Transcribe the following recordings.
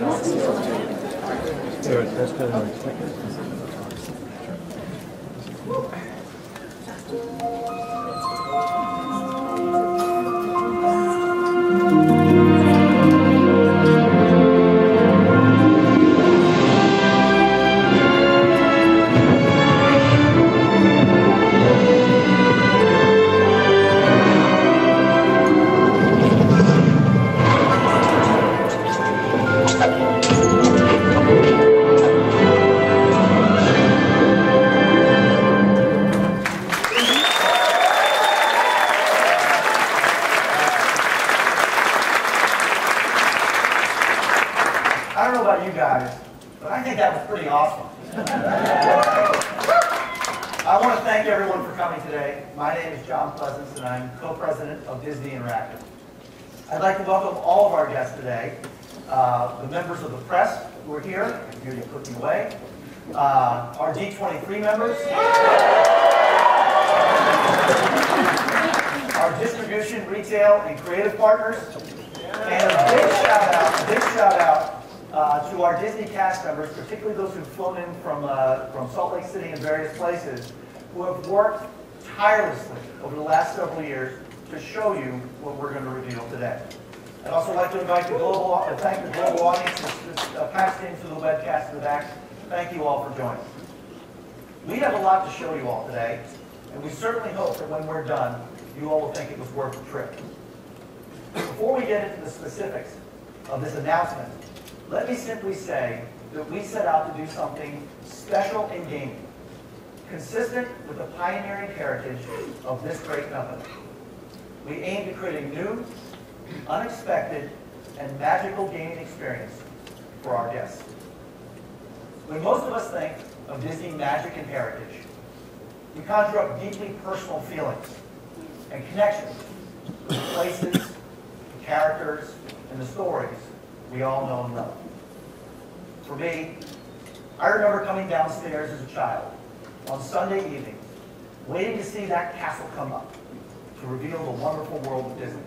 That's good. I don't know about you guys, but I think that was pretty awesome. I want to thank everyone for coming today. My name is John Pleasance, and I'm co-president of Disney Interactive. I'd like to welcome all of our guests today, the members of the press who are here, here to clicking away, our D23 members, our distribution, retail, and creative partners, and a big shout out to our Disney cast members, particularly those who've flown in from Salt Lake City and various places, who have worked tirelessly over the last several years to show you what we're going to reveal today. I'd also like to invite the thank the global audience that's passed into the webcast in the back. Thank you all for joining. We have a lot to show you all today, and we certainly hope that when we're done, you all will think it was worth the trip. Before we get into the specifics of this announcement, let me simply say that we set out to do something special in gaming, consistent with the pioneering heritage of this great company. We aim to create a new, unexpected, and magical gaming experience for our guests. When most of us think of Disney magic and heritage, we conjure up deeply personal feelings and connections with the places, the characters, and the stories we all know and love. For me, I remember coming downstairs as a child on Sunday evenings, waiting to see that castle come up to reveal the wonderful world of Disney.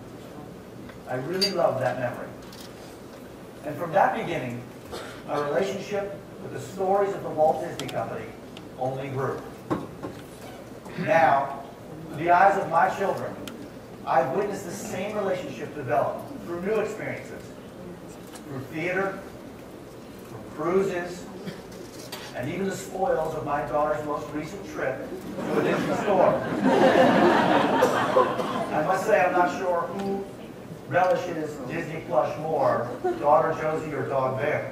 I really loved that memory. And from that beginning, my relationship with the stories of the Walt Disney Company only grew. Now, through the eyes of my children, I've witnessed the same relationship develop through new experiences, through theater, through cruises, and even the spoils of my daughter's most recent trip to a Disney store. I must say I'm not sure who relishes Disney plush more, daughter Josie or dog Bear.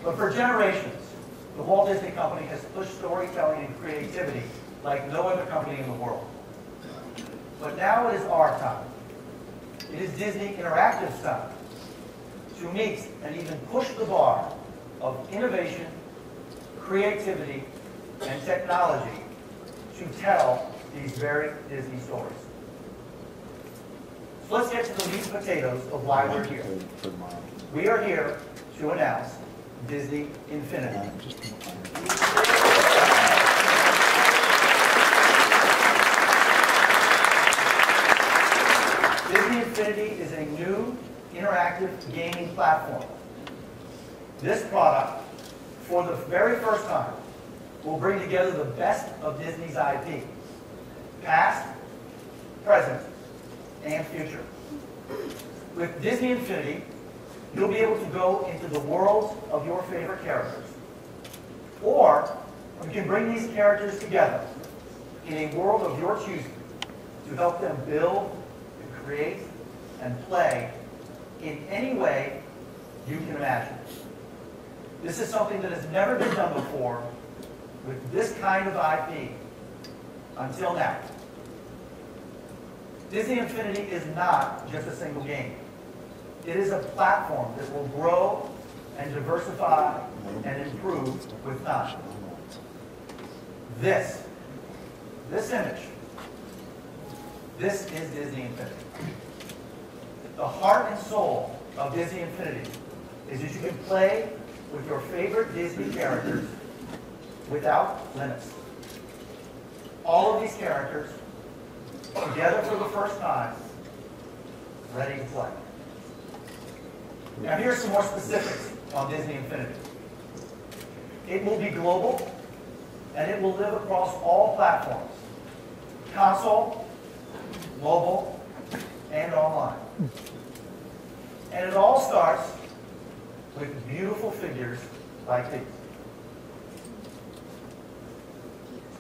But for generations, the Walt Disney Company has pushed storytelling and creativity like no other company in the world. But now it is our time. It is Disney Interactive's time to meet and even push the bar of innovation, creativity, and technology to tell these very Disney stories. So let's get to the meat and potatoes of why we're here. We are here to announce Disney Infinity. Disney Infinity is a new interactive gaming platform. This product, for the very first time, will bring together the best of Disney's IP, past, present, and future. With Disney Infinity, you'll be able to go into the worlds of your favorite characters. Or you can bring these characters together in a world of your choosing to help them build, and create, and play in any way you can imagine. This is something that has never been done before with this kind of IP until now. Disney Infinity is not just a single game. It is a platform that will grow and diversify and improve with time. This image, this is Disney Infinity. The heart and soul of Disney Infinity is that you can play with your favorite Disney characters without limits. All of these characters together for the first time, ready to play. Now here are some more specifics on Disney Infinity. It will be global, and it will live across all platforms: console, mobile, and online. And it all starts with beautiful figures like these.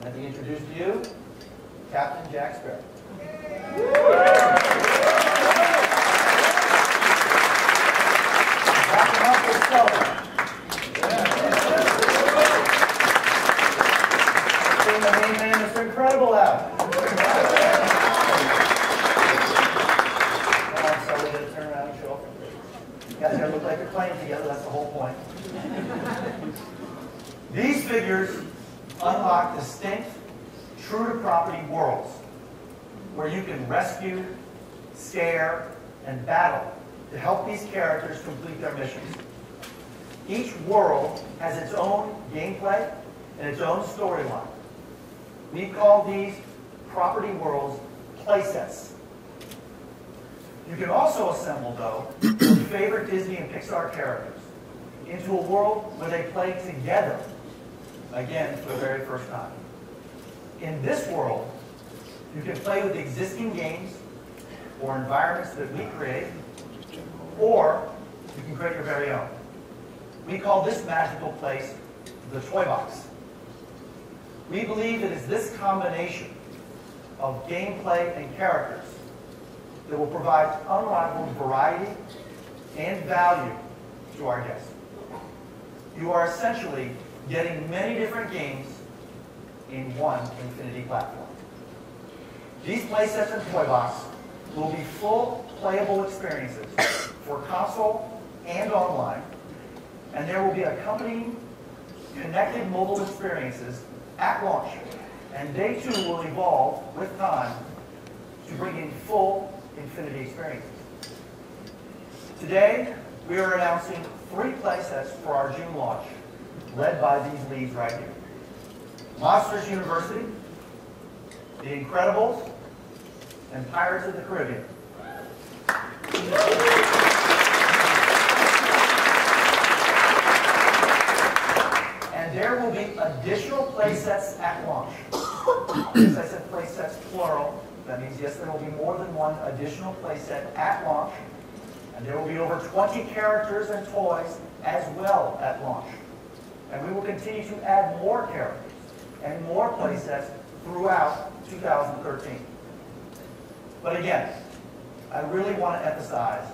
Let me introduce to you Captain Jack Sparrow. Captain Uncle Sullivan. Bring the main man, Mr. Incredible, out. Sully, to turn around and show up. You guys gotta look like you're playing together. That's the whole point. These figures unlock distinct, true-to-property worlds where you can rescue, scare, and battle to help these characters complete their missions. Each world has its own gameplay and its own storyline. We call these property worlds playsets. You can also assemble, though, your favorite Disney and Pixar characters into a world where they play together, again, for the very first time. In this world, you can play with existing games or environments that we create, or you can create your very own. We call this magical place the Toy Box. We believe it is this combination of gameplay and characters that will provide unrivaled variety and value to our guests. You are essentially getting many different games in one Infinity platform. These playsets and Toy Box will be full playable experiences for console and online, and there will be accompanying connected mobile experiences at launch, and they too will evolve with time to bring in full Infinity experiences. Today, we are announcing 3 playsets for our June launch, led by these leads right here: Monsters University, The Incredibles, and Pirates of the Caribbean. And there will be additional playsets at launch. As I said, playsets plural. That means, yes, there will be more than one additional playset at launch. And there will be over 20 characters and toys as well at launch. And we will continue to add more characters and more playsets throughout 2013. But again, I really want to emphasize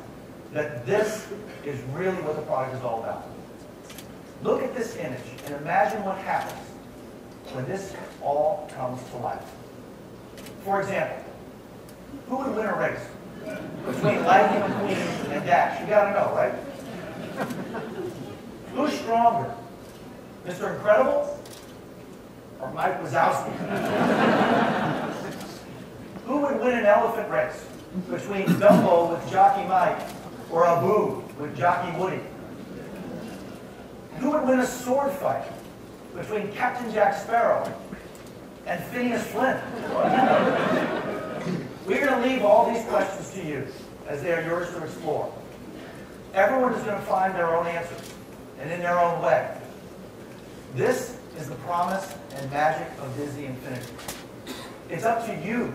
that this is really what the product is all about. Look at this image and imagine what happens when this all comes to life. For example, who would win a race between Lightning McQueen and Dash? You gotta know, right? Who's stronger, Mr. Incredible or Mike Wazowski? Who would win an elephant race between Dumbo with Jockey Mike or Abu with Jockey Woody? Who would win a sword fight between Captain Jack Sparrow and Phineas Flint? We're going to leave all these questions to you, as they are yours to explore. Everyone is going to find their own answers, and in their own way. This is the promise and magic of Disney Infinity. It's up to you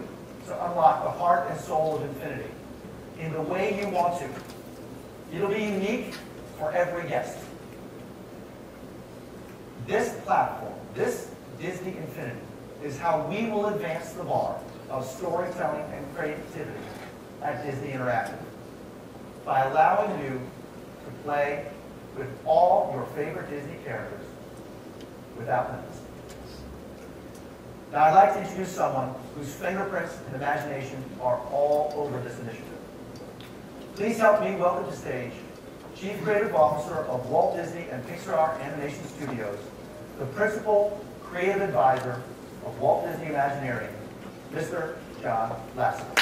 to unlock the heart and soul of Infinity in the way you want to. It'll be unique for every guest. This platform, this Disney Infinity, is how we will advance the bar of storytelling and creativity at Disney Interactive by allowing you to play with all your favorite Disney characters without limits. Now I'd like to introduce someone whose fingerprints and imagination are all over this initiative. Please help me welcome to stage Chief Creative Officer of Walt Disney and Pixar Animation Studios, the Principal Creative Advisor of Walt Disney Imagineering, Mr. John Lasseter.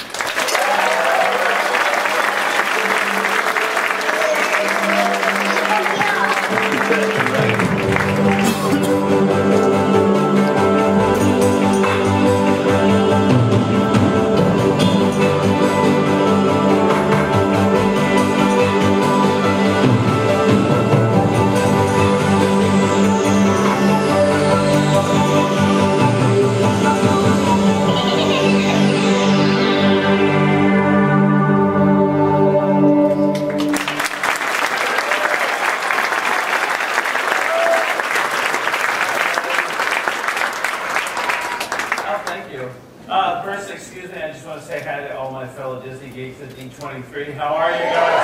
2023. How are you guys?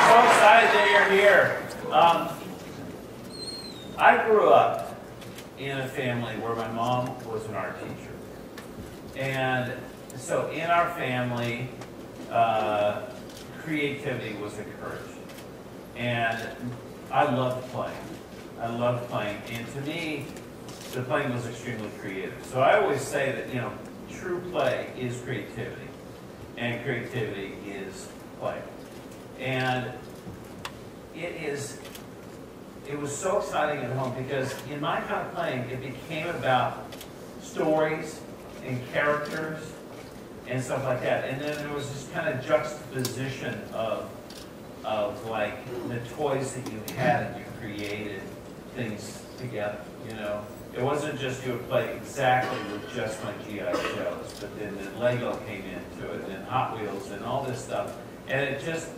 So excited that you're here. I grew up in a family where my mom was an art teacher. And so in our family, creativity was encouraged. And I loved playing. I loved playing. And to me, the playing was extremely creative. So I always say that, you know, true play is creativity. And creativity is play. And it was so exciting at home because in my kind of playing, it became about stories and characters and stuff like that. And then there was this kind of juxtaposition of like the toys that you had and you created things together, you know. It wasn't just you would play exactly with just my G.I. Joes, but then Lego came into it, and then Hot Wheels and all this stuff. And it just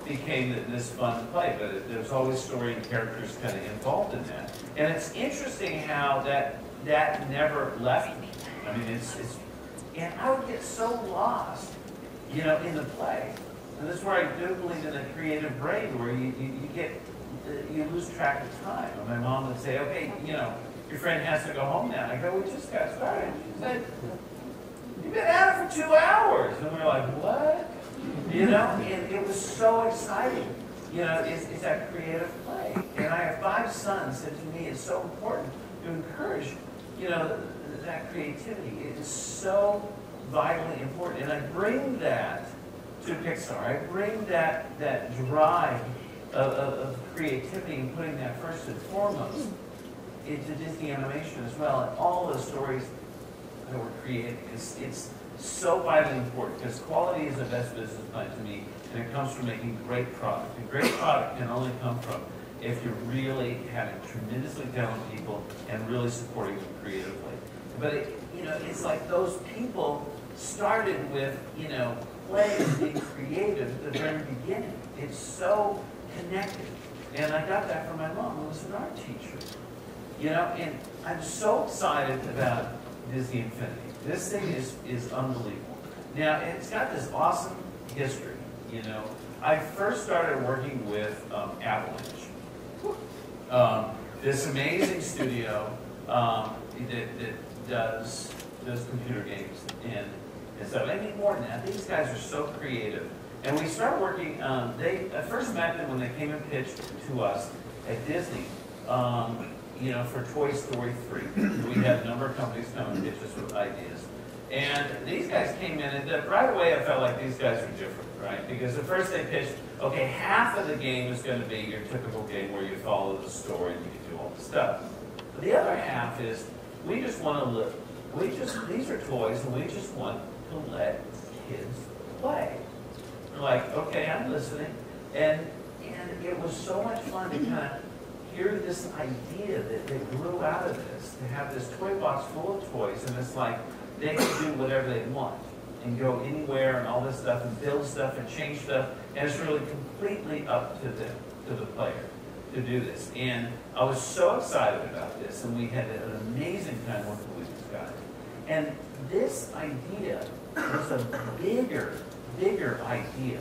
became this fun play, but there's always story and characters kind of involved in that. And it's interesting how that never left me. I mean, and I would get so lost, you know, in the play. And this is where I do believe in the creative brain, where you lose track of time. And my mom would say, okay, you know, your friend has to go home now. And I go, we just got started. She said, you've been at it for 2 hours. And we were like, what? You know, and it was so exciting. You know, it's that creative play. And I have 5 sons, and to me it's so important to encourage, you know, that creativity. It is so vitally important. And I bring that to Pixar. I bring that drive of creativity and putting that first and foremost into Disney animation as well. And all the stories that were created, it's so vitally important because quality is the best business plan to me, and it comes from making great product. And great product can only come from if you're really having tremendously talented people and really supporting them creatively. But you know, it's like those people started with, you know, play and being creative at the very beginning. It's so connected. And I got that from my mom, who was an art teacher. You know, and I'm so excited about Disney Infinity. This thing is unbelievable. Now, it's got this awesome history, you know. I first started working with Avalanche. This amazing studio that does computer games and stuff. I mean, more than that, these guys are so creative. And we started working, I first met them when they came and pitched to us at Disney, you know, for Toy Story 3. We had a number of companies come and pitch us with ideas. And these guys came in, and right away I felt like these guys were different, right? Because at first they pitched, okay, half of the game is going to be your typical game where you follow the story and you can do all the stuff. But the other half is, we just want to live. These are toys, and we just want to let kids play. We're like, okay, I'm listening. And it was so much fun to kind of hear this idea that grew out of this, to have this toy box full of toys, and it's like they can do whatever they want and go anywhere and all this stuff and build stuff and change stuff, and it's really completely up to them, to the player, to do this. And I was so excited about this, and we had an amazing time working with these guys. And this idea was a bigger idea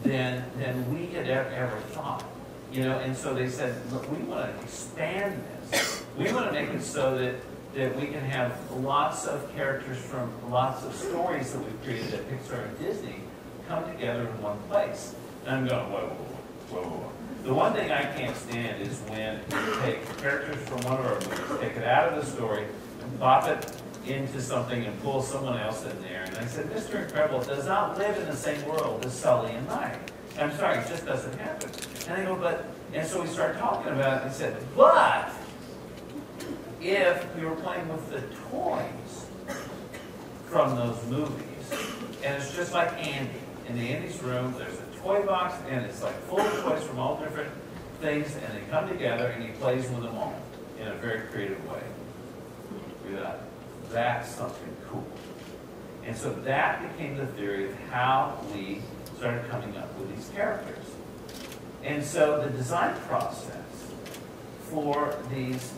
than we had ever thought. You know, and so they said, look, we want to expand this. We want to make it so that we can have lots of characters from lots of stories that we've created at Pixar and Disney come together in one place. And I'm going, whoa. The one thing I can't stand is when you take characters from one of our movies, take it out of the story, and pop it into something and pull someone else in there. And I said, Mr. Incredible does not live in the same world as Sully and Mike. I'm sorry, it just doesn't happen. And I go, and so we started talking about it and said, but if we were playing with the toys from those movies, and it's just like Andy. In the Andy's room, there's a toy box, and it's like full of toys from all different things, and they come together, and he plays with them all in a very creative way. We thought, that's something cool. And so that became the theory of how we started coming up with these characters. And so the design process for these,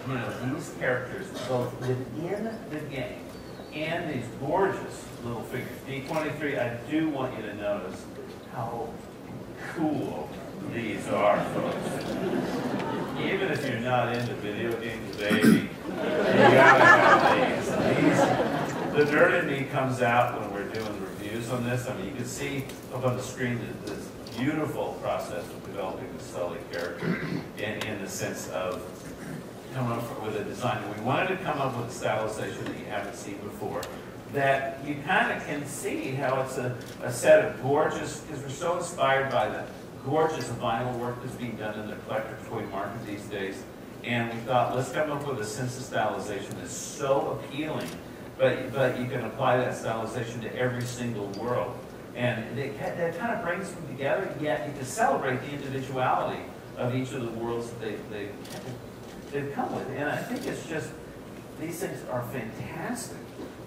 you know, these characters, both within the game and these gorgeous little figures. D23, I do want you to notice how cool these are, folks. Even if you're not into video games, baby, you gotta have these. The nerd in me comes out when we're doing reviews on this. I mean, you can see up on the screen this beautiful process of developing the Sully character in the sense of coming up with a design. And we wanted to come up with a stylization that you haven't seen before, that you kind of can see how it's a set of gorgeous, because we're so inspired by the gorgeous vinyl work that's being done in the collector toy market these days. And we thought, let's come up with a sense of stylization that's so appealing, but you can apply that stylization to every single world. And that kind of brings them together, yet you can celebrate the individuality of each of the worlds that they've come with. And I think it's just, these things are fantastic,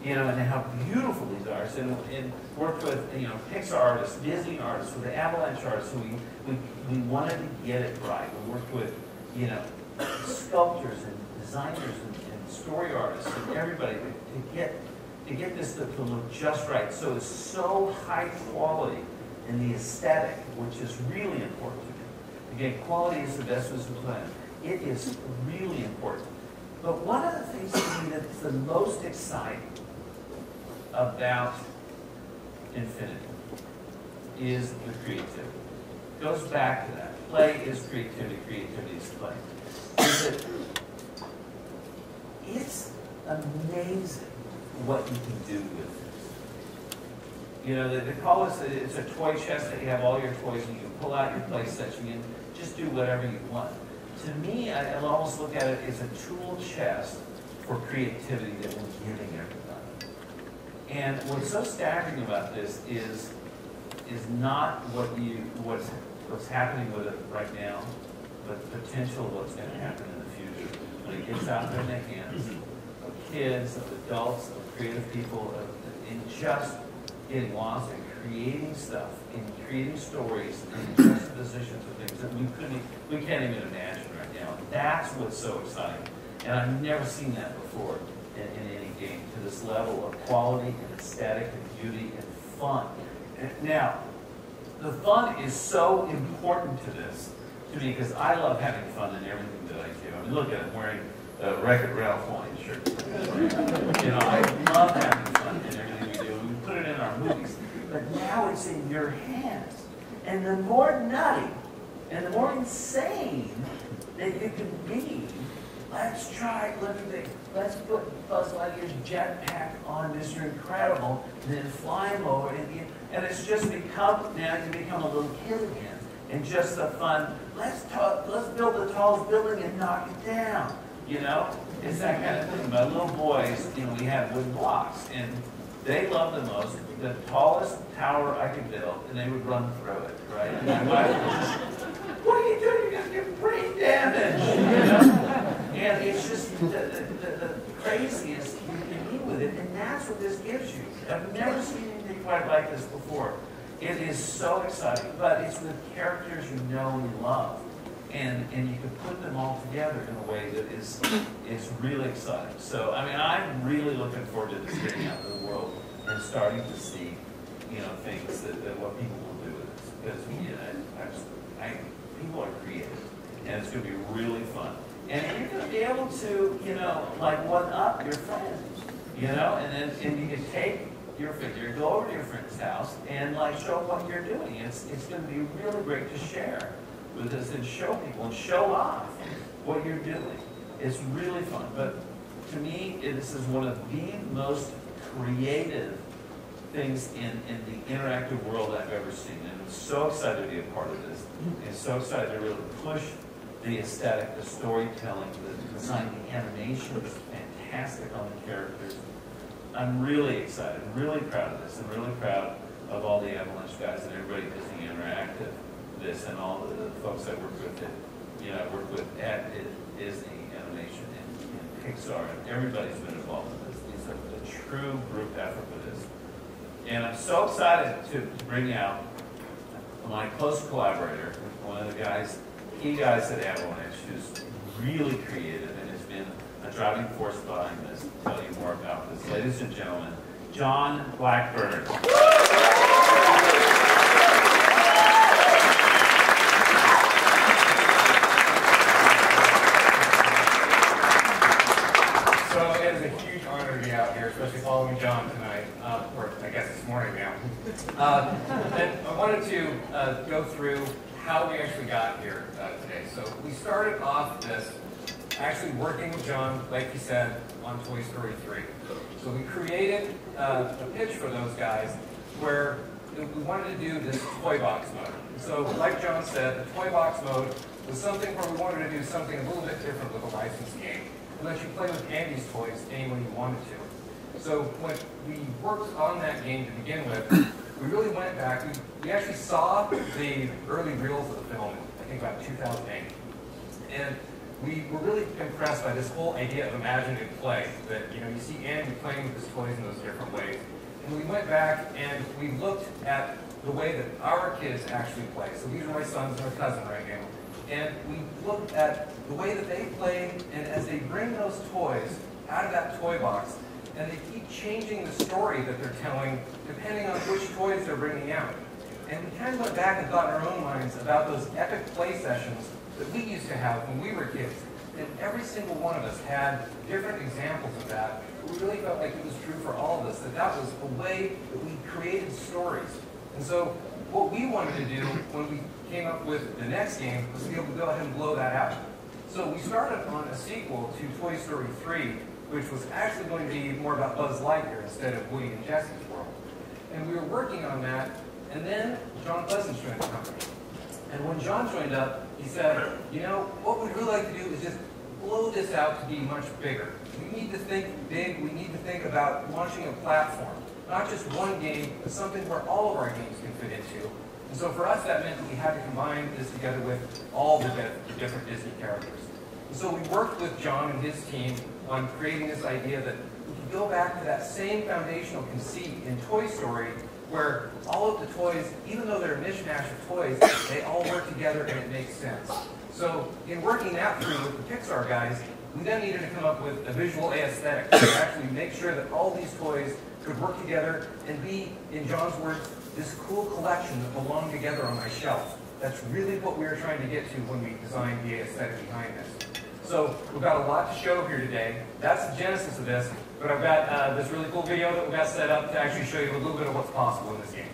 and how beautiful these are. So, and worked with, Pixar artists, Disney artists, with the Avalanche artists, who we wanted to get it right. We worked with, sculptors and designers and story artists and everybody to get this to look just right. So it's so high quality in the aesthetic, which is really important to me. Again, quality is the best business plan. It is really important. But one of the things to me that's the most exciting about Infinity is the creativity. It goes back to that. Play is creativity, creativity is play. It's amazing what you can do with this. They call this, it's a toy chest that you have all your toys and you can pull out your play sets and you can just do whatever you want. To me, I almost look at it as a tool chest for creativity that we're giving everybody. And what's so staggering about this is not what's happening with it right now, but the potential of what's going to happen in the future when it gets out there in the hands of kids, of adults, of creative people, in just getting lost and creating stuff, and creating stories, and juxtapositions of things that we can't even imagine right now. That's what's so exciting. And I've never seen that before in any game, to this level of quality and aesthetic and beauty and fun. Now, the fun is so important to this, to me, because I love having fun in everything that I do. I mean, look at it, wearing a Wreck-It Ralph Hawaiian shirt. I love having fun in everything we do. We put it in our movies. But now it's in your hands. And the more nutty and the more insane that you can be, let's put Buzz Lightyear's jetpack on Mr. Incredible and then fly him over. And it's just become, now you become a little kid again. And just the fun, let's build the tallest building and knock it down. It's that kind of thing. My little boys, we have wooden blocks, and they love the most the tallest tower I could build, and they would run through it, right? And my wife would just, what are you doing? You're going to get brain damage, And it's just the craziest you can be with it, and that's what this gives you. I've never seen anything quite like this before. It is so exciting, but it's with characters you know and love. And you can put them all together in a way that is really exciting. So, I'm really looking forward to this getting out to the world and starting to see, things that what people will do with this. Because, people are creative, and it's going to be really fun. And you're going to be able to, one up your friends, and you can take your figure, go over to your friend's house, and show what you're doing. It's going to be really great to share with us and show people and show off what you're doing. It's really fun. But to me, this is one of the most creative things in the interactive world I've ever seen. And I'm so excited to be a part of this. And so excited to really push the aesthetic, the storytelling, the design, the animation is fantastic on the characters. I'm really excited. I'm really proud of this. I'm really proud of all the Avalanche guys and everybody at Disney Interactive, this and all the folks I work with I work with at Disney Animation and Pixar, and everybody's been involved in this. It's a true group effort for this. And I'm so excited to bring out my close collaborator, one of the key guys at Avalanche, who's really creative and has been a driving force behind this to tell you more about this. Ladies and gentlemen, John Blackburn. So it is a huge honor to be out here, especially following John tonight, or I guess this morning now. And I wanted to go through how we actually got here today. So we started off this actually working with John, like he said, on Toy Story 3. So we created a pitch for those guys where we wanted to do this toy box mode. So like John said, the toy box mode was something where we wanted to do something a little bit different with a licensed game. And let you play with Andy's toys any way you wanted to. So when we worked on that game to begin with, we really went back. We actually saw the early reels of the film, I think about 2008. And we were really impressed by this whole idea of imaginative play, that you see Andy playing with his toys in those different ways. And we went back and we looked at the way that our kids actually play. So these are my sons and our cousin right now. And we looked at the way that they play, and as they bring those toys out of that toy box, and they keep changing the story that they're telling depending on which toys they're bringing out. And we kind of went back and thought in our own minds about those epic play sessions that we used to have when we were kids. And every single one of us had different examples of that. We really felt like it was true for all of us, that that was a way that we created stories. And so what we wanted to do when we came up with the next game was to be able to go ahead and blow that out. So we started on a sequel to Toy Story 3, which was actually going to be more about Buzz Lightyear instead of Woody and Jesse's world. And we were working on that, and then John Pleasance joined the company. And when John joined up, he said, what we'd really like to do is just blow this out to be much bigger. We need to think big, we need to think about launching a platform. Not just one game, but something where all of our games can fit into. And so for us, that meant that we had to combine this together with all the different Disney characters. And so we worked with John and his team on creating this idea that we could go back to that same foundational conceit in Toy Story, where all of the toys, even though they're a mishmash of toys, they all work together and it makes sense. So in working that through with the Pixar guys, we then needed to come up with a visual aesthetic to actually make sure that all these toys could work together and be, in John's words, this cool collection that belonged together on my shelf. That's really what we were trying to get to when we designed the aesthetic behind this. So we've got a lot to show here today. That's the genesis of this, but I've got this really cool video that we've got set up to actually show you a little bit of what's possible in this game.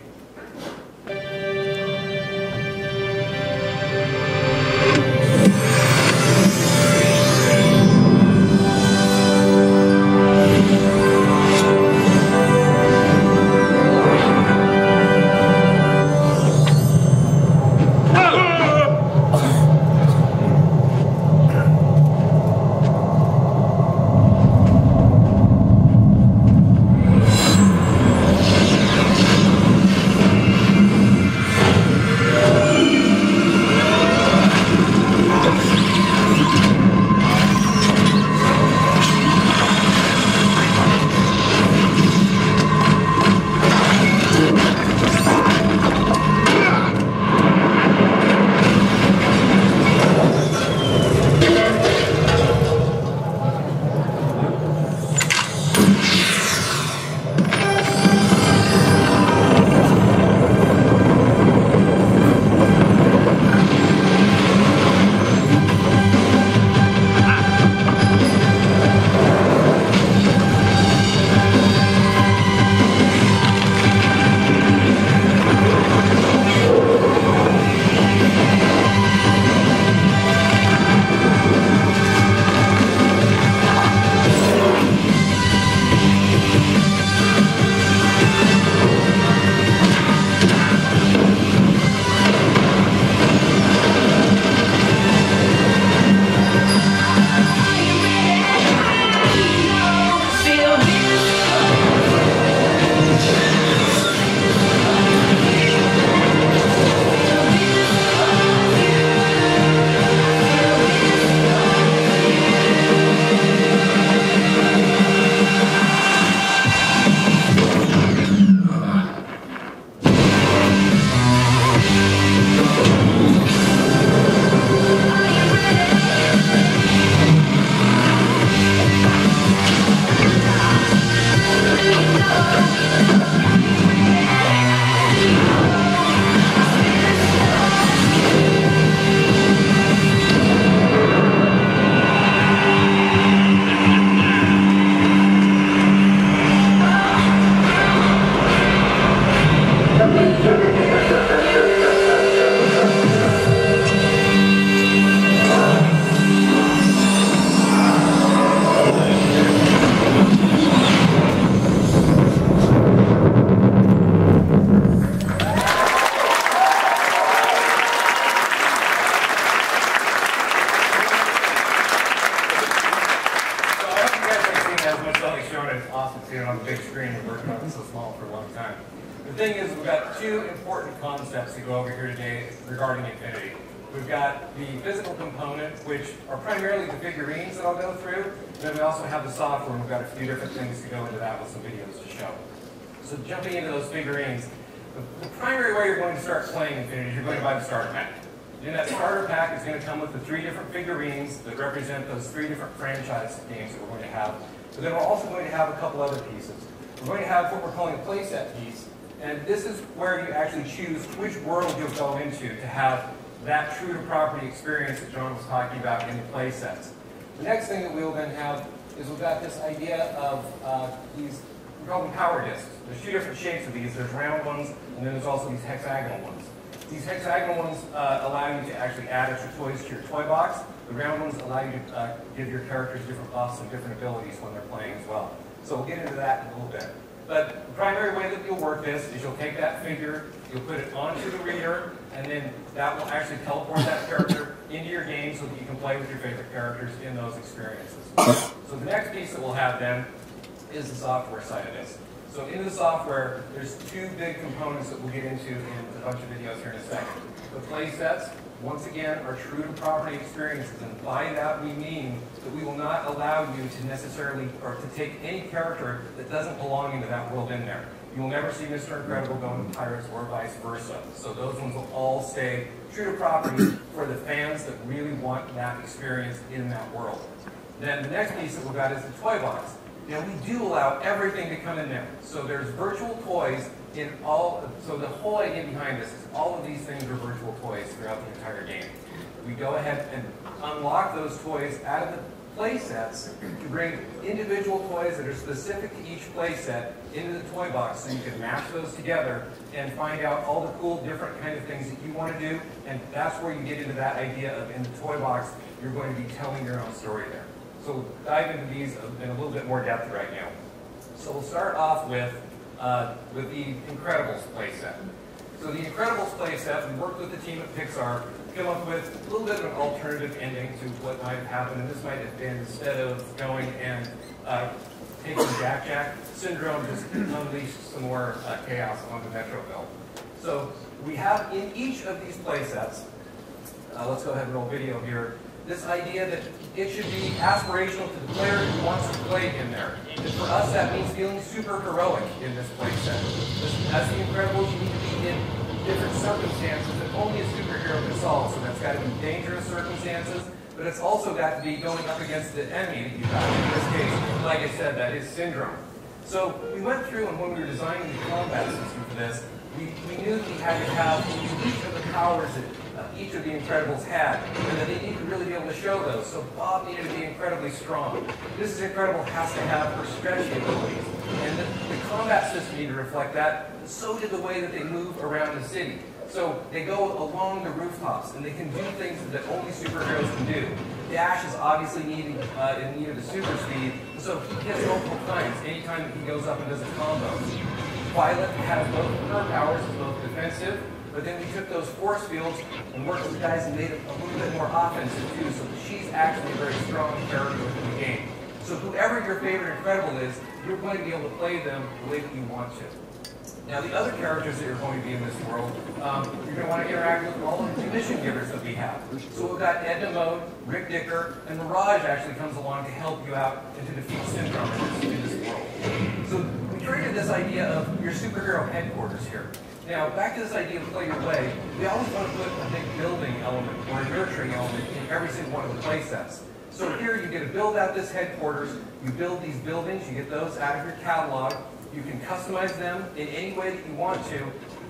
got two important concepts to go over here today regarding Infinity. We've got the physical component, which are primarily the figurines that I'll go through. And then we also have the software, and we've got a few different things to go into that with some videos to show. So jumping into those figurines, the primary way you're going to start playing Infinity is you're going to buy the starter pack. In that starter pack is going to come with the 3 different figurines that represent those 3 different franchise games that we're going to have. But then we're also going to have a couple other pieces. We're going to have what we're calling a playset piece, and this is where you actually choose which world you'll go into to have that true to property experience that John was talking about in the play sets. The next thing that we'll then have is we've got this idea of these, we call them power discs. There's 2 different shapes of these. There's round ones, and then there's also these hexagonal ones. These hexagonal ones allow you to actually add extra toys to your toy box. The round ones allow you to give your characters different buffs and different abilities when they're playing as well. So we'll get into that in a little bit. But the primary way that you'll work this is you'll take that figure, you'll put it onto the reader, and then that will actually teleport that character into your game so that you can play with your favorite characters in those experiences. So the next piece that we'll have then is the software side of this. So in the software, there's 2 big components that we'll get into in a bunch of videos here in a second. The play sets, once again, are true to property experiences, and by that we mean that we will not allow you to necessarily, or to take any character that doesn't belong into that world in there. You will never see Mr. Incredible go into Pirates or vice versa. So those ones will all stay true to property for the fans that really want that experience in that world. Then the next piece that we've got is the toy box. Now we do allow everything to come in there. So there's virtual toys in all, so the whole idea behind this is all of these things are virtual toys throughout the entire game. We go ahead and unlock those toys out of the play sets to bring individual toys that are specific to each play set into the toy box, so you can match those together and find out all the cool different kind of things that you want to do. And that's where you get into that idea of in the toy box, you're going to be telling your own story there. So we'll dive into these in a little bit more depth right now. So we'll start off with the Incredibles playset. So the Incredibles playset, we worked with the team at Pixar to come up with a little bit of an alternative ending to what might have happened. And this might have been, instead of going and taking Jack, Syndrome just unleashed some more chaos onto Metroville. So we have in each of these playsets, let's go ahead and roll video here, this idea that it should be aspirational to the player who wants to play in there. And for us, that means feeling super heroic in this playset. As the Incredibles, you need to be in different circumstances that only a superhero can solve. So that's got to be dangerous circumstances, but it's also got to be going up against the enemy that you've got. In this case, like I said, that is Syndrome. So we went through, and when we were designing the combat system for this, we knew that we had to have each of the powers that each of the Incredibles had, and that they needed to really be able to show those. So Bob needed to be incredibly strong. Mrs. Incredible has to have her stretchy abilities, and the combat system needed to reflect that. So did the way that they move around the city. So they go along the rooftops, and they can do things that only superheroes can do. Dash is obviously in need of the super speed, so he hits multiple times anytime that he goes up and does a combo. Violet has both her powers as both defensive, but then we took those force fields and worked with guys and made it a little bit more offensive too, so that she's actually a very strong character within the game. So whoever your favorite Incredible is, you're going to be able to play them the way that you want to. Now the other characters that are going to be in this world, you're going to want to interact with all of the mission givers that we have. So we've got Edna Mode, Rick Dicker, and Mirage actually comes along to help you out and to defeat Syndrome in this world. So we created this idea of your superhero headquarters here. Now, back to this idea of play your way, we always want to put a big building element or a nurturing element in every single one of the play sets. So here you get to build out this headquarters, you build these buildings, you get those out of your catalog, you can customize them in any way that you want to,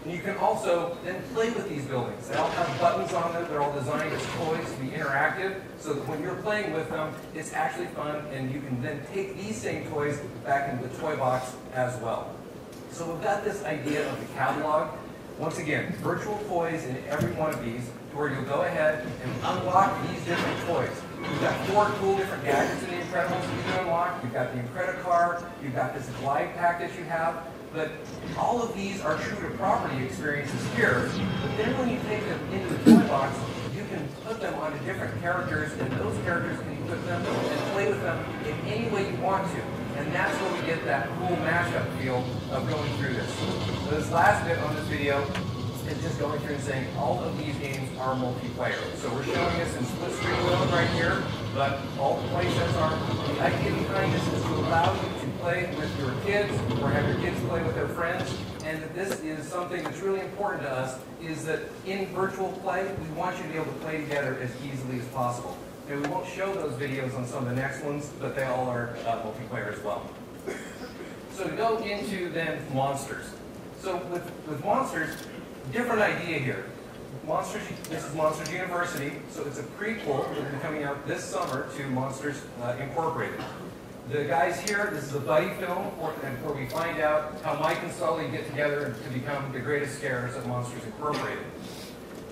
and you can also then play with these buildings. They all have buttons on them, they're all designed as toys to be interactive, so that when you're playing with them, it's actually fun, and you can then take these same toys back into the toy box as well. So we've got this idea of the catalog. Once again, virtual toys in every one of these, to where you'll go ahead and unlock these different toys. You've got 4 cool different gadgets in the Incredibles that you can unlock. You've got the Incredicar, you've got this glide pack that you have, but all of these are true to property experiences here. But then when you take them into the toy box, you can put them onto different characters, and those characters can equip them and play with them in any way you want to. And that's where we get that cool mashup feel of going through this. So this last bit on this video is just going through and saying all of these games are multiplayer. So we're showing this in split screen mode right here, but all the play sets are. The idea behind this is to allow you to play with your kids or have your kids play with their friends. And that this is something that's really important to us, is that in virtual play, we want you to be able to play together as easily as possible. And we won't show those videos on some of the next ones, but they all are multiplayer as well. So to go into then Monsters. So with Monsters, different idea here. Monsters, this is Monsters University, so it's a prequel that will be coming out this summer to Monsters Incorporated. The guys here, this is a buddy film where we find out how Mike and Sully get together to become the greatest scares at Monsters Incorporated.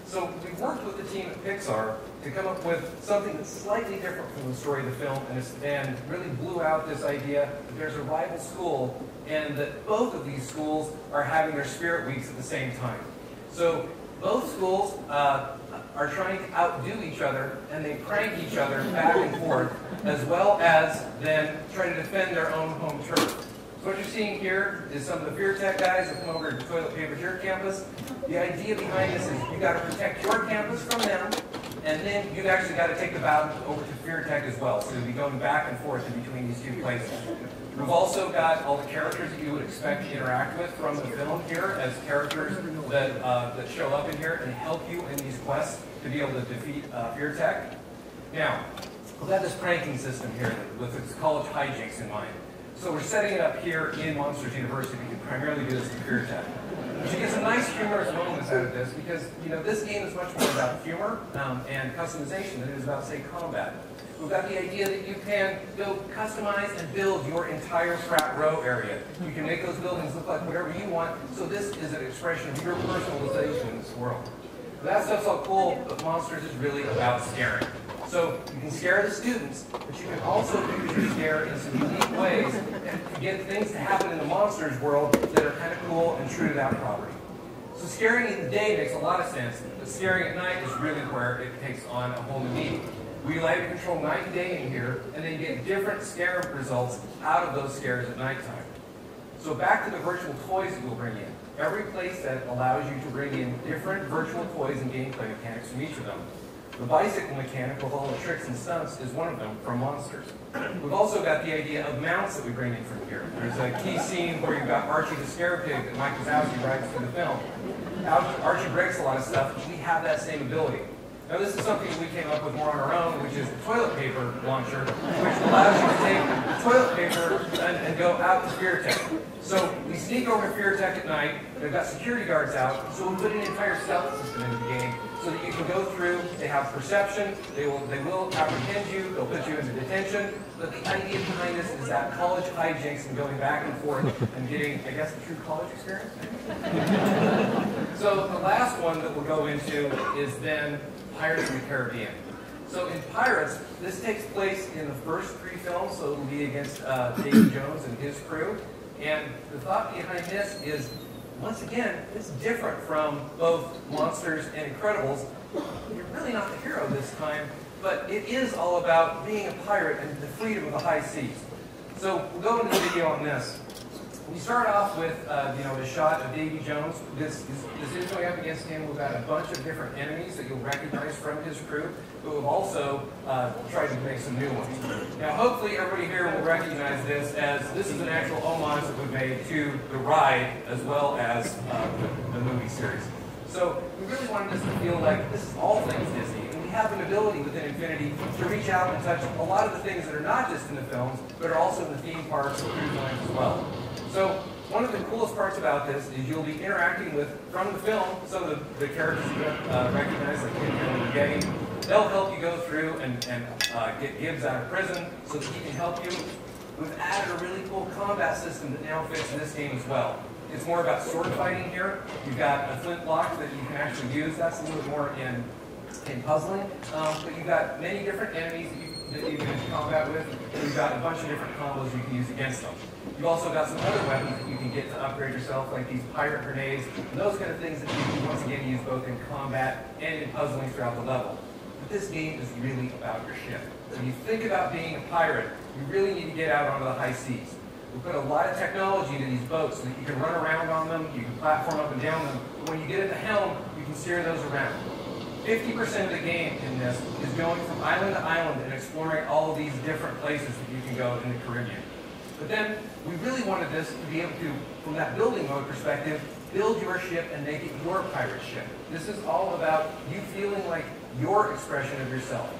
So we worked with the team at Pixar to come up with something that's slightly different from the story of the film, and really blew out this idea that there's a rival school and that both of these schools are having their spirit weeks at the same time. So both schools are trying to outdo each other, and they prank each other back and forth, as well as then try to defend their own home turf. So what you're seeing here is some of the Fear Tech guys that come over to toilet paper your campus. The idea behind this is you've got to protect your campus from them, and then you've actually got to take the battle over to Fear Tech as well. So you'll be going back and forth in between these two places. We've also got all the characters that you would expect to interact with from the film here as characters that show up in here and help you in these quests to be able to defeat Fear Tech. Now, we've got this pranking system here with its college hijinks in mind. So we're setting it up here in Monsters University to primarily do this in Fear Tech. But you get some nice humorous moments out of this because, you know, this game is much more about humor and customization than it is about, say, combat. We've got the idea that you can go customize and build your entire frat row area. You can make those buildings look like whatever you want, so this is an expression of your personalization in this world. That stuff's all cool, but Monsters is really about scaring. So you can scare the students, but you can also use your scare in some unique ways and get things to happen in the Monsters world that are kind of cool and true to that property. So scaring in the day makes a lot of sense, but scaring at night is really where it takes on a whole new meaning. We allow you to control night and day in here, and then get different scare results out of those scares at nighttime. So back to the virtual toys that we'll bring in. Every playset allows you to bring in different virtual toys and gameplay mechanics from each of them. The bicycle mechanic with all the tricks and stunts is one of them from Monsters. We've also got the idea of mounts that we bring in from here. There's a key scene where you've got Archie the Scare Pig that Mike Wazowski rides through the film. Archie breaks a lot of stuff, but we have that same ability. Now this is something we came up with more on our own, which is the toilet paper launcher, which allows you to take the toilet paper and go out to Fear Tech. So we sneak over to Fear Tech at night, they've got security guards out, so we put an entire stealth system into the game so that you can go through, they have perception, they will apprehend you, they'll put you into detention, but the idea behind this is that college hijinks and going back and forth and getting, I guess, the true college experience. So the last one that we'll go into is then Pirates of the Caribbean. So in Pirates, this takes place in the first 3 films, so it'll be against Davy Jones and his crew. And the thought behind this is, once again, it's different from both Monsters and Incredibles. You're really not the hero this time, but it is all about being a pirate and the freedom of the high seas. So we'll go into the video on this. We start off with a shot of Davy Jones. This is going up against him. We've got a bunch of different enemies that you'll recognize from his crew, but we've also tried to make some new ones. Now, hopefully everybody here will recognize this as this is an actual homage that we made to the ride as well as the movie series. So we really wanted this to feel like this is all things Disney. And we have an ability within Infinity to reach out and touch a lot of the things that are not just in the films, but are also in the theme parks and cruise lines as well. So one of the coolest parts about this is you'll be interacting with, from the film, some of the characters you recognize, like Indiana and Getty. They'll help you go through and get Gibbs out of prison so that he can help you. We've added a really cool combat system that now fits in this game as well. It's more about sword fighting here. You've got a flintlock that you can actually use. That's a little bit more in puzzling. But you've got many different enemies that you can combat with. And you've got a bunch of different combos you can use against them. You've also got some other weapons that you can get to upgrade yourself, like these pirate grenades, and those kind of things that you can once again use both in combat and in puzzling throughout the level. But this game is really about your ship. When you think about being a pirate, you really need to get out onto the high seas. We put a lot of technology into these boats so that you can run around on them, you can platform up and down them, but when you get at the helm, you can steer those around. 50% of the game in this is going from island to island and exploring all of these different places that you can go in the Caribbean. But then we really wanted this to be able to, from that building mode perspective, build your ship and make it your pirate ship. This is all about you feeling like your expression of yourself.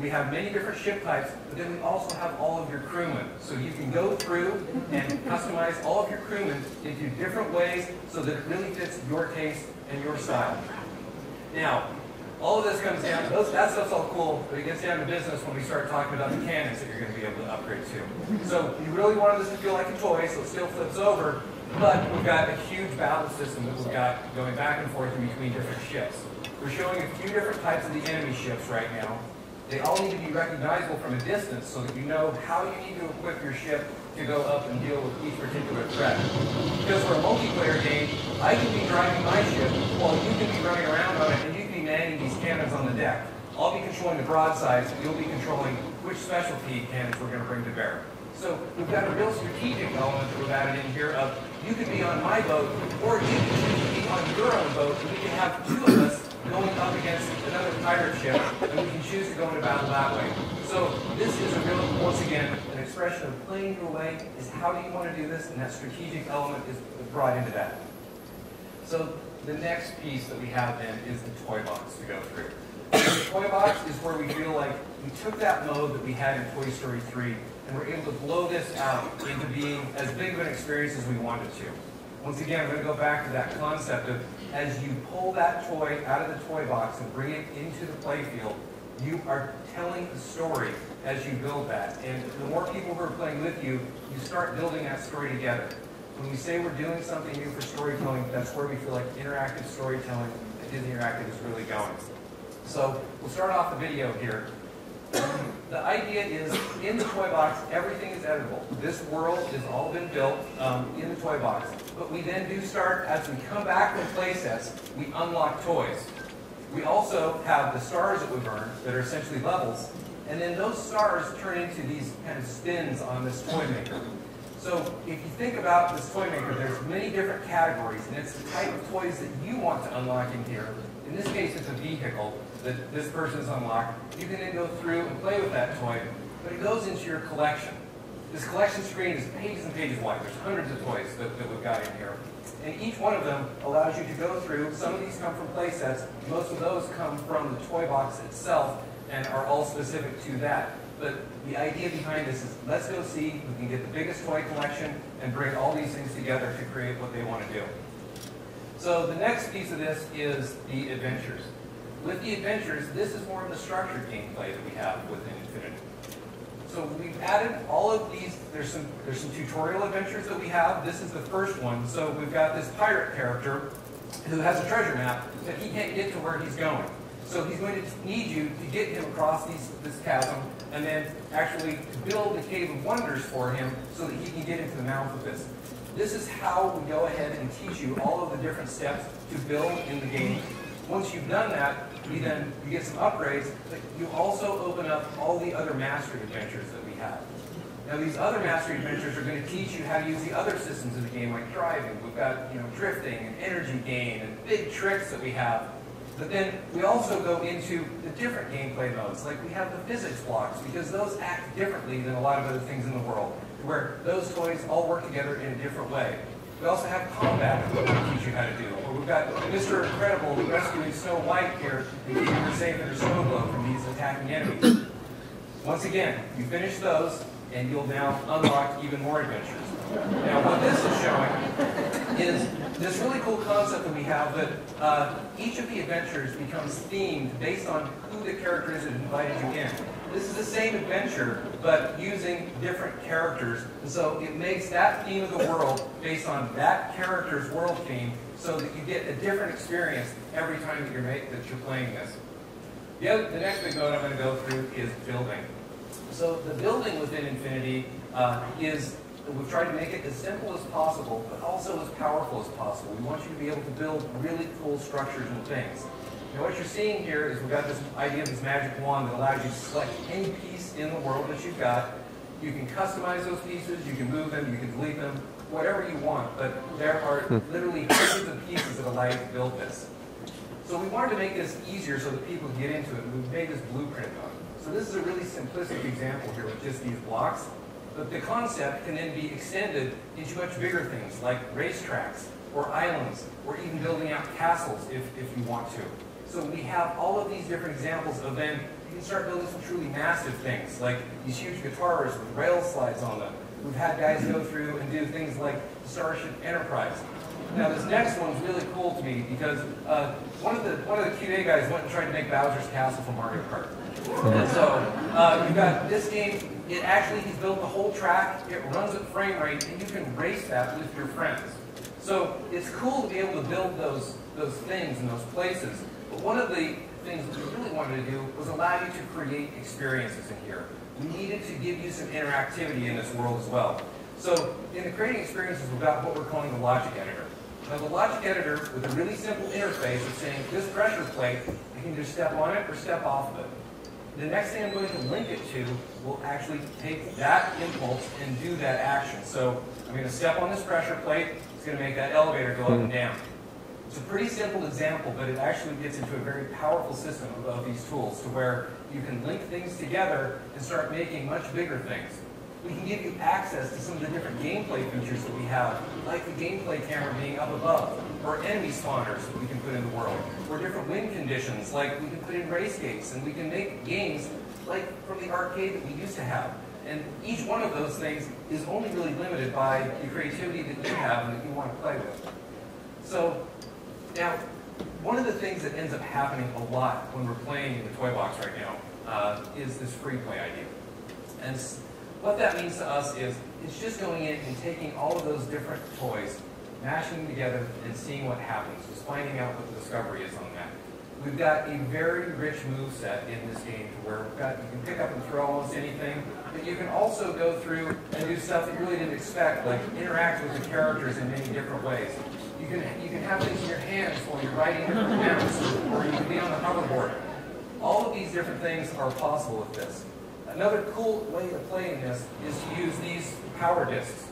We have many different ship types, but then we also have all of your crewmen. So you can go through and customize all of your crewmen into different ways so that it really fits your taste and your style. Now, all of this comes down to, that stuff's all cool, but it gets down to business when we start talking about the cannons that you're going to be able to upgrade to. So you really wanted this to feel like a toy, so it still flips over, but we've got a huge battle system that we've got going back and forth in between different ships. We're showing a few different types of the enemy ships right now. They all need to be recognizable from a distance so that you know how you need to equip your ship to go up and deal with each particular threat. Because for a multiplayer game, I can be driving my ship while you can be running around on it and you can be manning these cannons on the deck. I'll be controlling the broadsides, you'll be controlling which specialty cannons we're going to bring to bear. So we've got a real strategic element that we've added in here of you can be on my boat or you can choose to be on your own boat and we can have two of us going up against another pirate ship, and we can choose to go into battle that way. So this is a real, once again, an expression of playing your way is how do you want to do this, and that strategic element is brought into that. So the next piece that we have then is the toy box to go through. The toy box is where we feel like we took that mode that we had in Toy Story 3, and we're able to blow this out into being as big of an experience as we wanted to. Once again, I'm going to go back to that concept of as you pull that toy out of the toy box and bring it into the playfield, you are telling a story as you build that. And the more people who are playing with you, you start building that story together. When we say we're doing something new for storytelling, that's where we feel like interactive storytelling at Disney Interactive is really going. So we'll start off the video here. The idea is, in the toy box, everything is editable. This world has all been built in the toy box. But we then do start, as we come back from playsets, we unlock toys. We also have the stars that we've earned that are essentially levels. And then those stars turn into these kind of spins on this toy maker. So if you think about this toy maker, there's many different categories, and it's the type of toys that you want to unlock in here. In this case, it's a vehicle that this person's unlocked. You can then go through and play with that toy, but it goes into your collection. This collection screen is pages and pages wide. There's hundreds of toys that we've got in here. And each one of them allows you to go through. Some of these come from play sets. Most of those come from the toy box itself and are all specific to that. But the idea behind this is let's go see if we can get the biggest toy collection and bring all these things together to create what they want to do. So the next piece of this is the adventures. With the adventures, this is more of the structured gameplay that we have within Infinity. So we've added all of these. There's some tutorial adventures that we have. This is the first one. So we've got this pirate character who has a treasure map, but he can't get to where he's going. So he's going to need you to get him across this chasm and then actually build the Cave of Wonders for him so that he can get into the mouth of this. This is how we go ahead and teach you all of the different steps to build in the game. Once you've done that, you get some upgrades, but you also open up all the other mastery adventures that we have. Now these other mastery adventures are going to teach you how to use the other systems of the game, like driving. We've got drifting and energy gain and big tricks that we have. But then we also go into the different gameplay modes, like we have the physics blocks, because those act differently than a lot of other things in the world, where those toys all work together in a different way. We also have combat that we teach you how to do. Or we've got Mr. Incredible rescuing Snow White here and keeping her safe in her snow globe from these attacking enemies. Once again, you finish those, and you'll now unlock even more adventures. Now, what this is showing is this really cool concept that we have that each of the adventures becomes themed based on who the character is that invited you in. This is the same adventure, but using different characters. And so it makes that theme of the world based on that character's world theme so that you get a different experience every time that you're playing this. The next big mode I'm going to go through is building. So the building within Infinity we've tried to make it as simple as possible, but also as powerful as possible. We want you to be able to build really cool structures and things. Now what you're seeing here is we've got this idea of this magic wand that allows you to select any piece in the world that you've got, You can customize those pieces, you can move them, you can delete them, whatever you want, but there are literally hundreds of pieces that allow you to build this. So we wanted to make this easier so that people can get into it, and we've made this blueprint on it. So this is a really simplistic example here with just these blocks, but the concept can then be extended into much bigger things like racetracks, or islands, or even building out castles if you want to. So we have all of these different examples of then you can start building some truly massive things, like these huge guitars with rail slides on them. We've had guys go through and do things like Starship Enterprise. Now this next one's really cool to me because one of the QA guys went and tried to make Bowser's Castle from Mario Kart. And so you've got this game, he's built the whole track, it runs at frame rate, and you can race that with your friends. So it's cool to be able to build those things in those places. But one of the things that we really wanted to do was allow you to create experiences in here. We needed to give you some interactivity in this world as well. So in the creating experiences, we've got what we're calling the logic editor. Now the logic editor, with a really simple interface of saying, this pressure plate, I can just step on it or step off of it. The next thing I'm going to link it to will actually take that impulse and do that action. So I'm going to step on this pressure plate, it's going to make that elevator go up and down. It's a pretty simple example, but it actually gets into a very powerful system of these tools to where you can link things together and start making much bigger things. We can give you access to some of the different gameplay features that we have, like the gameplay camera being up above, or enemy spawners that we can put in the world, or different wind conditions, like we can put in race gates, and we can make games like from the arcade that we used to have. And each one of those things is only really limited by the creativity that you have and that you want to play with. So, now, one of the things that ends up happening a lot when we're playing in the toy box right now is this free play idea. And what that means to us is it's just going in and taking all of those different toys, mashing them together, and seeing what happens, just finding out what the discovery is on that. We've got a very rich move set in this game to where you can pick up and throw almost anything, but you can also go through and do stuff that you really didn't expect, like interact with the characters in many different ways. You can have things in your hands while you're writing different commands, or you can be on the hoverboard. All of these different things are possible with this. Another cool way to play in this is to use these power discs.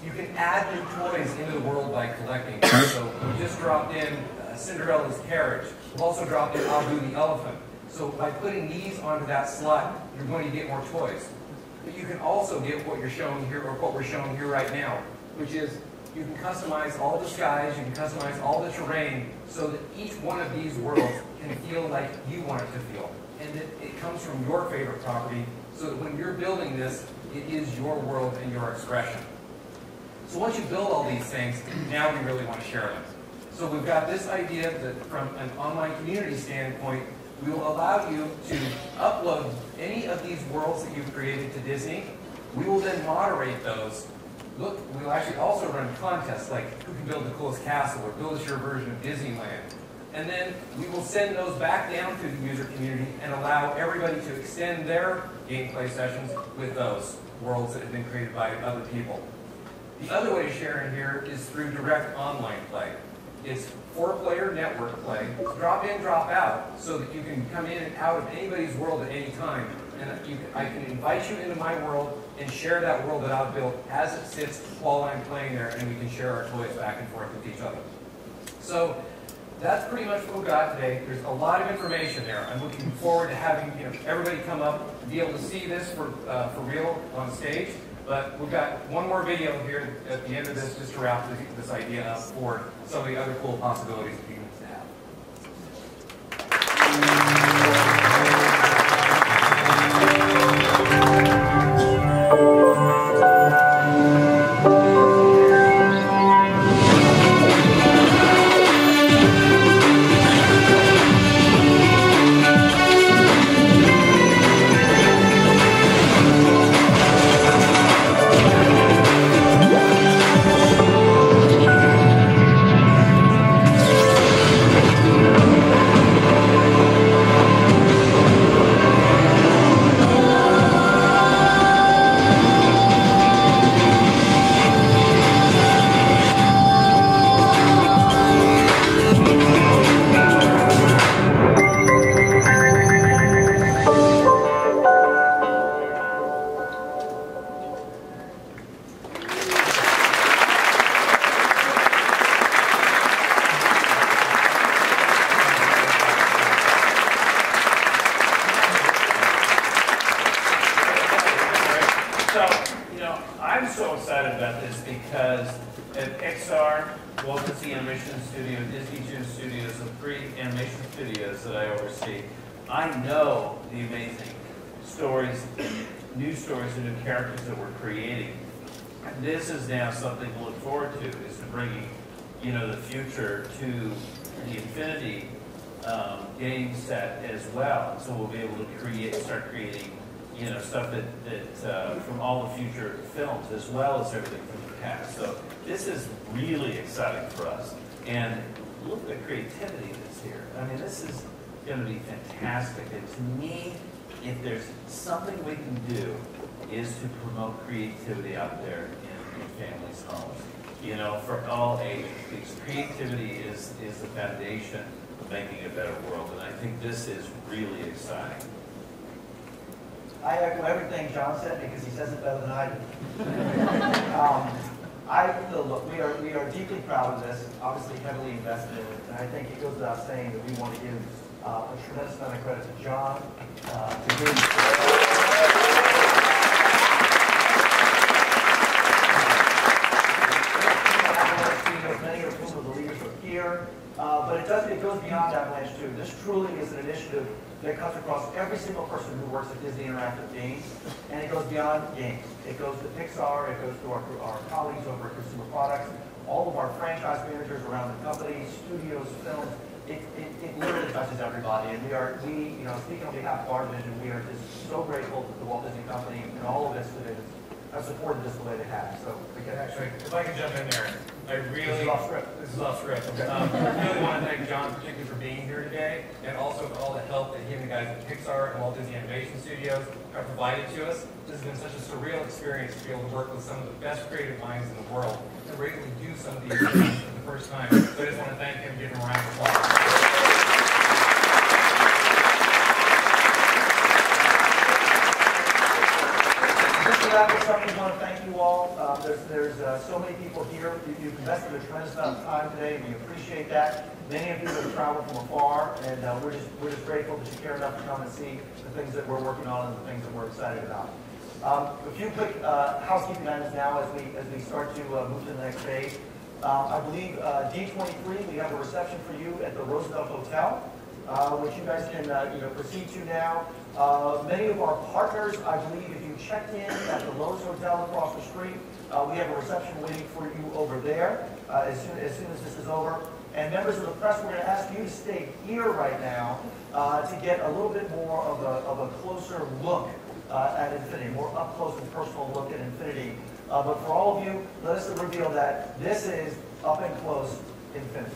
You can add new toys into the world by collecting them. So we just dropped in Cinderella's carriage. We've also dropped in Abu the elephant. So by putting these onto that slot, you're going to get more toys. But you can also get what you're showing here, or what we're showing here right now, which is you can customize all the skies, you can customize all the terrain, so that each one of these worlds can feel like you want it to feel. And it comes from your favorite property, so that when you're building this, it is your world and your expression. So once you build all these things, now we really want to share them. So we've got this idea that from an online community standpoint, we will allow you to upload any of these worlds that you've created to Disney. We will then moderate those. Look, we'll actually also run contests like who can build the coolest castle or build us your version of Disneyland. And then we will send those back down to the user community and allow everybody to extend their gameplay sessions with those worlds that have been created by other people. The other way to share in here is through direct online play. It's 4-player network play. It's drop in, drop out, so that you can come in and out of anybody's world at any time. And I can invite you into my world and share that world that I've built as it sits while I'm playing there, and we can share our toys back and forth with each other. So that's pretty much what we've got today. There's a lot of information there. I'm looking forward to having everybody come up and be able to see this for real on stage. But we've got one more video here at the end of this just to wrap this idea up for some of the other cool possibilities that you can have. so excited about this because at Pixar, Walt Disney Animation Studio, Disney Toon Studios, the three animation studios that I oversee, I know the amazing stories, new stories and new characters that we're creating. This is now something to look forward to, is to bringing, you know, the future to the Infinity game set as well. So we'll be able to start creating, you know, stuff that from all the future films as well as everything from the past. So this is really exciting for us. And look at the creativity that's here. I mean, this is going to be fantastic. And to me, if there's something we can do, is to promote creativity out there in families' homes. You know, for all ages, because creativity is the foundation of making a better world. And I think this is really exciting. I echo everything John said because he says it better than I do. Look, we are deeply proud of this, obviously heavily invested in it, and I think it goes without saying that we want to give a tremendous amount of credit to John, to his many of whom are the leaders are here, but it goes beyond Avalanche too. This truly is an initiative that cuts across every single person who works at Disney Interactive Games, and it goes beyond games. It goes to Pixar, it goes to our colleagues over at Consumer Products, all of our franchise managers around the company, studios, films. It literally touches everybody, and we speaking on behalf of our division, we are just so grateful to the Walt Disney Company and all of its divisions have supported this the way they have. So again, Actually, if I can jump in there, this is off script. This is off script. I really want to thank John particularly for being here today, and also for all the help that he and the guys at Pixar and Walt Disney Animation Studios have provided to us. This has been such a surreal experience to be able to work with some of the best creative minds in the world and we're able to do some of these things for the first time. So I just want to thank him and give him a round of applause. Wrap this up, we want to thank you all. There's so many people here. You've invested a tremendous amount of time today. We appreciate that. Many of you have traveled from afar, and we're just grateful that you care enough to come and see the things that we're working on and the things that we're excited about. A few quick housekeeping items now as we start to move to the next phase. I believe D23, we have a reception for you at the Roosevelt Hotel, which you guys can proceed to now. Many of our partners, I believe, if you checked in at the Lowe's Hotel across the street, we have a reception waiting for you over there as soon as this is over. And members of the press, we're going to ask you to stay here right now to get a little bit more of a closer look at Infinity, more up close and personal look at Infinity. But for all of you, let us reveal that this is up and close Infinity.